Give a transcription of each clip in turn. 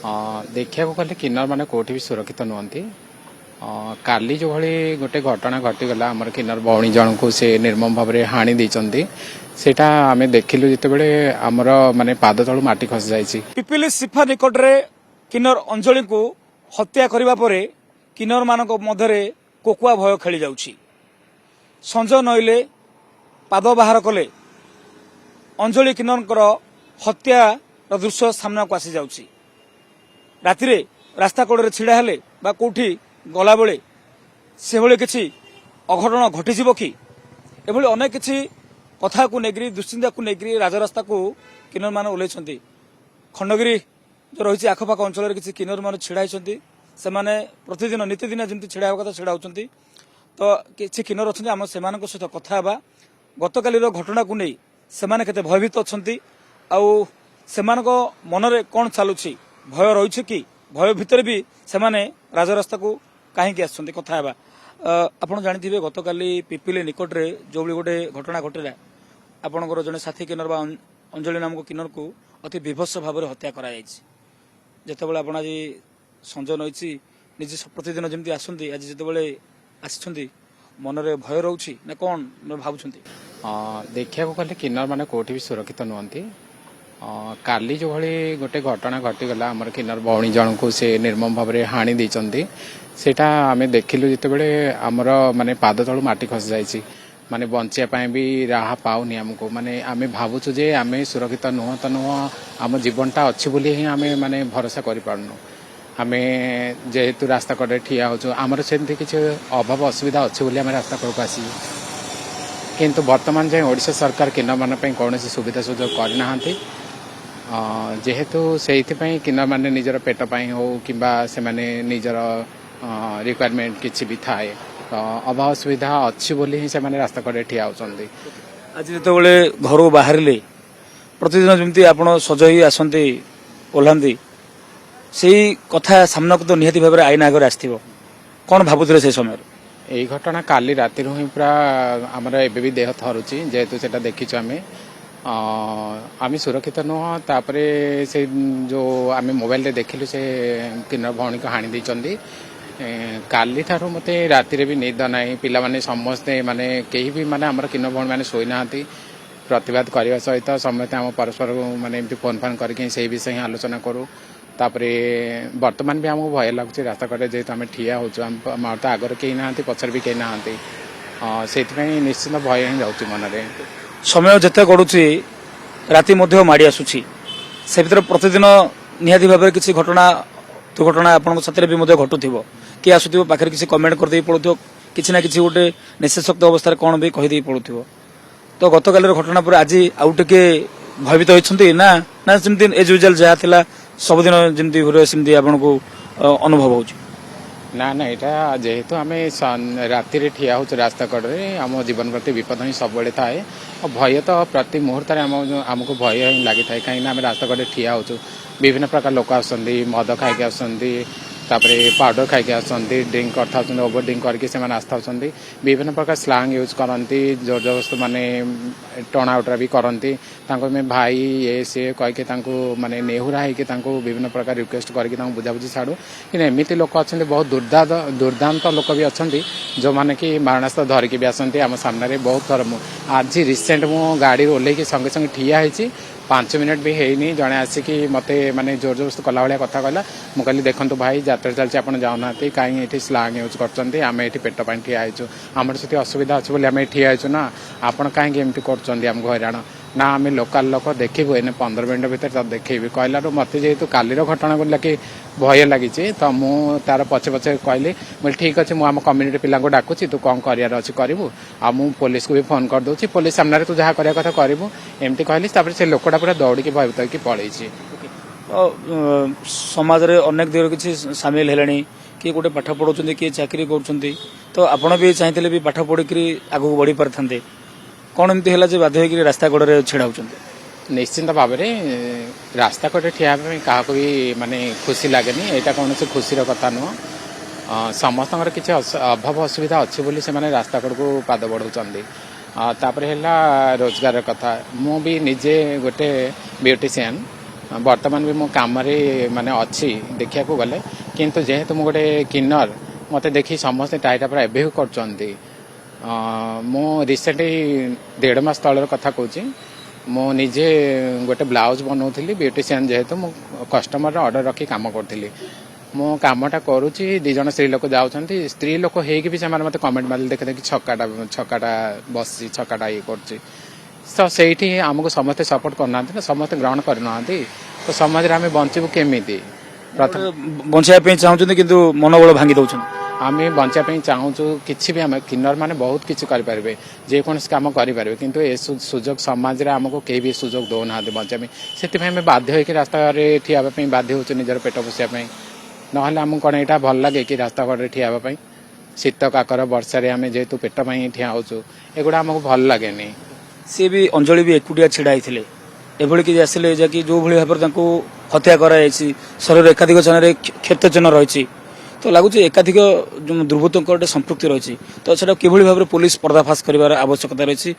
देखा गले किन्नर मैंने कौटी भी सुरक्षित नुहति काली जो भाई गोटे घटना घटीगला आम किन्नर भौणी जन को से निर्मम भाव में हाणी देते सेटा आम देखिलु जिते आमर माने पाद तलू माटी खसी जाइए। पिपिली सिफा निकट रे किन्नर अंजलि को हत्या करने पर किन्नर मान मध्य कोकुआ भय खेली जाउछि। संज नईले पाद बाहर कले अंजलि किन्नर हत्या दृश्य सामना को आसी जाउछि। राति रास्ता कड़े छिड़ा हेले बा कोठी गला बेले से भले किछि अघटन घटिजिब कि एभली अनेक किछि कथा को नेग्री दुश्चिंता को नेग्री राजरास्ता को किन्नर मान ओल्लैछन्ति। खंडगिरी जो रही आखपाख अंचल किसी किन्नर मान छिड़ा से प्रतिदिन नीतिदिन जमी छिड़ा कथा छिड़ा होती तो किसी किन्नर अच्छा आम से सहित कथा गतकालीर घटना को नहीं से केते भयभीत अच्छा से मनरे कौन चलुछि भय रही कि भय भितर भी से राजरास्ता को कहीं आसुँच कथा आपड़ जानी गतकाली पिपिली निकट रे जो गोटे घटना घटला आपणकर जड़े साथी किन्नर अंजलि नामक किन्नर को अति विभत्स भाव में हत्या करते आप आज संज नई निजे प्रतिदिन जमी आसती आज जिते आसी मनरे भय रोचे ना कौन भावुंट देखा गले किन्नर मैंने कौटी भी सुरक्षित नुहति काली जो भाई गोटे घटना घटीगला आम किन्नर भौणी जन को से निर्मम भाव में हाणी देते सेटा आम देखिलु जिते आमर माने पाद तलू माटी खसी जाइए माने बंचापी भी राह पाऊनी आमको माने आम भावुचु जे आम सुरक्षित नुह तो नुह आम जीवनटा अच्छी बोली ही आम माने भरोसा करूँ आम जेहेतु रास्ता कड़े ठिया हो आमर सेमती किसी अभाव असुविधा अच्छी बोली आम रास्ता कड़क आसी किंतु वर्तमान जाए ओडिशा सरकार किन्नर मान कौन सुविधा सुजोग करना जेहेतु से किन्नर माने निजर पेट हो कि निजर रिक्वायरमेंट किसी भी थाए तो अभाव सुविधा अच्छी बोली ही से रास्ता कड़े ठिया होती। आज जो घर बाहर प्रतिदिन जमी आप सज ही आसती ओह्लांती से कथा सामना को तो निहाती भाव में आईना आगे आसो कौन भावुले से समय यही घटना काली राति ही पूरा आमर एबे भी देह थरुची जेहेतु से देखीचु आम सुरक्षित नुह तापरे से जो आम मोबाइल देखिलु से किन्नर भौणी को हाणी देइचंदी काली थारू मते राति भी निद नाई पिला माने समस्ते माने केही भी माने आमर किन्नर भौणी माने सोई नाहांती प्रतिवाद करने सहित समस्ते आम परस्पर माने एमती फोन फान करके से विषय ही आलोचना करूँ तापरे वर्तमान भी आमको भय लगुच रास्ता कड़े जेहेतु आम ठिया हो तो आगर कहीं ना पचर भी कहीं ना से निश्चित भय ही जाऊँ मनरे समय जिते गड़ुची राति माड़ी आसूची से भर प्रतिदिन निहाती भाव में किसी घटना दुर्घटना आपन साथ भी घटुव किए आसुव पाखे किसी कमेंट करदे पड़ो किसी ना कि गोटे निशक्त अवस्था कौन भी कहीदे पड़ो तो गतकाल घटना पर आज आउ टे भयभीत होती ना ना जमी एज यूजुआल जहाँ थिला सबुदिन जमी हुए सेमती आपन को अनुभव हो ना ना यहाँ जेहेतु आम राति ठिया हो रास्ता कड़े आम जीवन प्रति विपद ही सब थाए और भय तो प्रति मुहूर्त आमको भय ही लगी था कहीं आम रास्ता कड़े ठिया हो विभिन्न प्रकार लोक आसुँच मद खाई आसुँच पाउडर खाई आसुँच ड्रिंक कर ओवर ड्रिंक करके आस्था विभिन्न प्रकार स्लांग यूज करती जोर जबरदस्त माने टणा उटरा भी करती भाई ये सी कहीकि माने नेहुरा होकर विभिन्न प्रकार रिक्वेस्ट करके बुझाबुझी छाड़ू कि एमती लोक अच्छा बहुत दुर्दांत लोक भी अच्छा जो मैंने कि मारणास्त्र धरिकी भी आसती आम सामने बहुत थर आज रिसेंट मु गाड़ी ओल्ल संगे संगे ठिया होती 5 मिनट भी है जड़े आसिकी मत माने जोर जबरदस्त कला भाया कथा कहला मुझे देखो भाई जात्रा चलती आप जाऊना कहीं ये स्लांग यूज कर पेट पर ठिया आमर से असुविधा अच्छे बोली आम ठिया ना आपड़ कहीं एमती कर हईराण ना आम लोकाल लोक देखू एने 15 मिनट भर देखेबी कहलू मत जेहेतु कालीर घटना को लेकिन भय लगी तो मु तार पचे पचे कहली मुझे ठीक अच्छे मुझे कम्युनिटी पिला डाकुची तू कौन कर करूँ आ मु पुलिस को भी फोन कर दूसरी पुलिस सामने तू जहाँ कथा करूँ एमती कहली से लोकटा पूरा दौड़ी भयभीत होकर पलि समाज रे अनेक दिग किसी सामिल है किए गोटे पाठ पढ़ाऊँ किए चाकरी कर तो आपड़ भी चाहते भी पाठ पढ़ी आगू बढ़ी पारे कौन एमती है बाध्य रास्ता कड़े छिड़ा होती निश्चिंत भाव में रास्ता कड़े ठिया क्या भी माने खुशी लगे यहाँ कौन से खुशी कथा नुह समस्त किसी अभाव असुविधा अच्छी बोली से रास्ता कड़ को पाद बढ़ाऊँ तापर है रोजगार कथा मु भी निजे गोटे ब्यूटिशियन ବର୍ତ୍ତମାନ ବି ମୁଁ କାମରେ ମାନେ ଅଛି ଦେଖିବାକୁ ଗଲେ, କିନ୍ତୁ ଯେହେତୁ ମୁଁ ଗୋଟେ କିନ୍ନର ମୋତେ ଦେଖି ସମସ୍ତେ ଟାଇଟା ପୁରା ଏବେ ବି କରୁଛନ୍ତି। ମୁଁ ରିସେଣ୍ଟଲି 1.5 ମାସ ତଳର କଥା କହୁଛି, ମୁଁ ନିଜେ ଗୋଟେ ବ୍ଲାଉଜ ବନାଉଥିଲି, ବ୍ୟୁଟିସିଆନ୍ ଯେହେତୁ ମୁଁ କଷ୍ଟମରର ଅର୍ଡର ରଖି କାମ କରୁଥିଲି। ମୁଁ କାମଟା କରୁଛି, 2 ଜଣ ସ୍ତ୍ରୀ ଲୋକ ଯାଉଛନ୍ତି, ସ୍ତ୍ରୀ ଲୋକ ହେଇକି ବି ସେମାନେ ମୋତେ କମେଣ୍ଟ ମାରିଲେ ଦେଖି ଛକାଟା ବସିଛି, ଛକାଟା ଇଏ କରୁଛି। ତ ସେଇଠି ଆମକୁ ସମସ୍ତେ ସପୋର୍ଟ କରୁନାହାନ୍ତି ନା, ସମସ୍ତେ ଗ୍ରହଣ କରିନାହାନ୍ତି। ତ ସମାଜରେ ଆମେ ବଞ୍ଚିବୁ କେମିତି? ବଞ୍ଚାଇବା ପାଇଁ ଚାହୁଁଛନ୍ତି କିନ୍ତୁ ମନୋବଳ ଭାଙ୍ଗି ଦଉଛନ୍ତି। ଆମେ ବଞ୍ଚିବା ପାଇଁ ଚାହୁଁଛୁ, କିଛି ବି ଆମେ କିନ୍ନର ମାନେ ବହୁତ କିଛି କରିପାରିବେ, ଯେକୌଣସି କାମ କରିପାରିବେ, କିନ୍ତୁ ଏ ସୁଯୋଗ ସମାଜରେ ଆମକୁ କେହି ବି ସୁଯୋଗ ଦେଉନାହାନ୍ତି ବଞ୍ଚିବା ପାଇଁ। ସେଥିପାଇଁ ଆମେ ବାଧ୍ୟ ହୋଇକି ରାସ୍ତାରେ ଠିଆ ହେବା ପାଇଁ ବାଧ୍ୟ ହେଉଛୁ ନିଜର ପେଟ ପୋଷିବା ପାଇଁ। ନହେଲେ ଆମକୁ କ'ଣ ଏଇଟା ଭଲ ଲାଗେ କି ରାସ୍ତା କଡ଼ରେ ଠିଆ ହେବା ପାଇଁ? ଶୀତ କାକର ବର୍ଷାରେ ଆମେ ଯେହେତୁ ପେଟ ପାଇଁ ଠିଆ ହେଉଛୁ, ଏଗୁଡ଼ା ଆମକୁ ଭଲ ଲାଗେନି। ସିଏ ବି ଅଞ୍ଜଳି ବି ଏକୁଟିଆ ଛିଡ଼ା ହେଇଥିଲେ, ଏଭଳି କିଛି ଆସିଲେ ଯାହାକି ଯୋଉଭଳି ଭାବରେ ତାଙ୍କୁ ହତ୍ୟା କରାଯାଇଛି, ଶରୀର ଏକାଧିକ ସ୍ଥାନରେ କ୍ଷତ ଚିହ୍ନ ରହିଛି, ତ ଲାଗୁଛି ଏକାଧିକ ଦୁର୍ବୃତ୍ତଙ୍କ ଗୋଟେ ସମ୍ପୃକ୍ତି ରହିଛି। ତ ସେଟା କିଭଳି ଭାବରେ ପୋଲିସ ପର୍ଦ୍ଦାଫାଶ କରିବାର ଆବଶ୍ୟକତା ରହିଛି,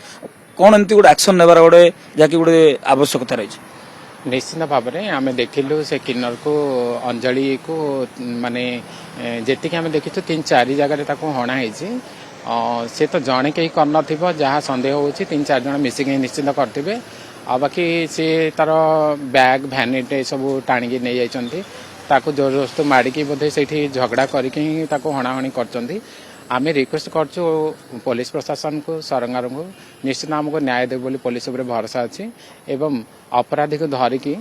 କ'ଣ ଏମିତି ଗୋଟେ ଆକ୍ସନ ନେବାର ଗୋଟେ ଯାହାକି ଗୋଟେ ଆବଶ୍ୟକତା ରହିଛି? ନିଶ୍ଚିତ ଭାବରେ ଆମେ ଦେଖିଲୁ ସେ କିନ୍ନରକୁ, ଅଞ୍ଜଳିକୁ, ମାନେ ଯେତିକି ଆମେ ଦେଖିଛୁ 3-4 ଜାଗାରେ ତାକୁ ହଣା ହେଇଛି। ସେ ତ ଜଣେ କେହି କରିନଥିବ, ଯାହା ସନ୍ଦେହ ହେଉଛି 3-4 ଜଣ ମିଶିକି ନିଶ୍ଚିନ୍ତ କରିଥିବେ। ଆଉ ବାକି ସେ ତାର ବ୍ୟାଗ୍ ଭ୍ୟାନିଟି ସବୁ ଟାଣିକି ନେଇଯାଇଛନ୍ତି, ତାକୁ ଜୋରଜସ୍ତ ମାଡ଼ିକି ବୋଧେ ସେଇଠି ଝଗଡ଼ା କରିକି ହିଁ ତାକୁ ହଣାହଣି କରିଛନ୍ତି। ଆମେ ରିକ୍ୱେଷ୍ଟ କରୁଛୁ ପୋଲିସ ପ୍ରଶାସନକୁ, ସରକାରଙ୍କୁ, ନିଶ୍ଚିତ ଆମକୁ ନ୍ୟାୟ ଦେବ ବୋଲି ପୋଲିସ ଉପରେ ଭରସା ଅଛି ଏବଂ ଅପରାଧୀକୁ ଧରିକି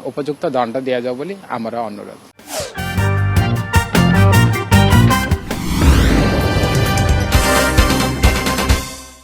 ଉପଯୁକ୍ତ ଦଣ୍ଡ ଦିଆଯାଉ ବୋଲି ଆମର ଅନୁରୋଧ।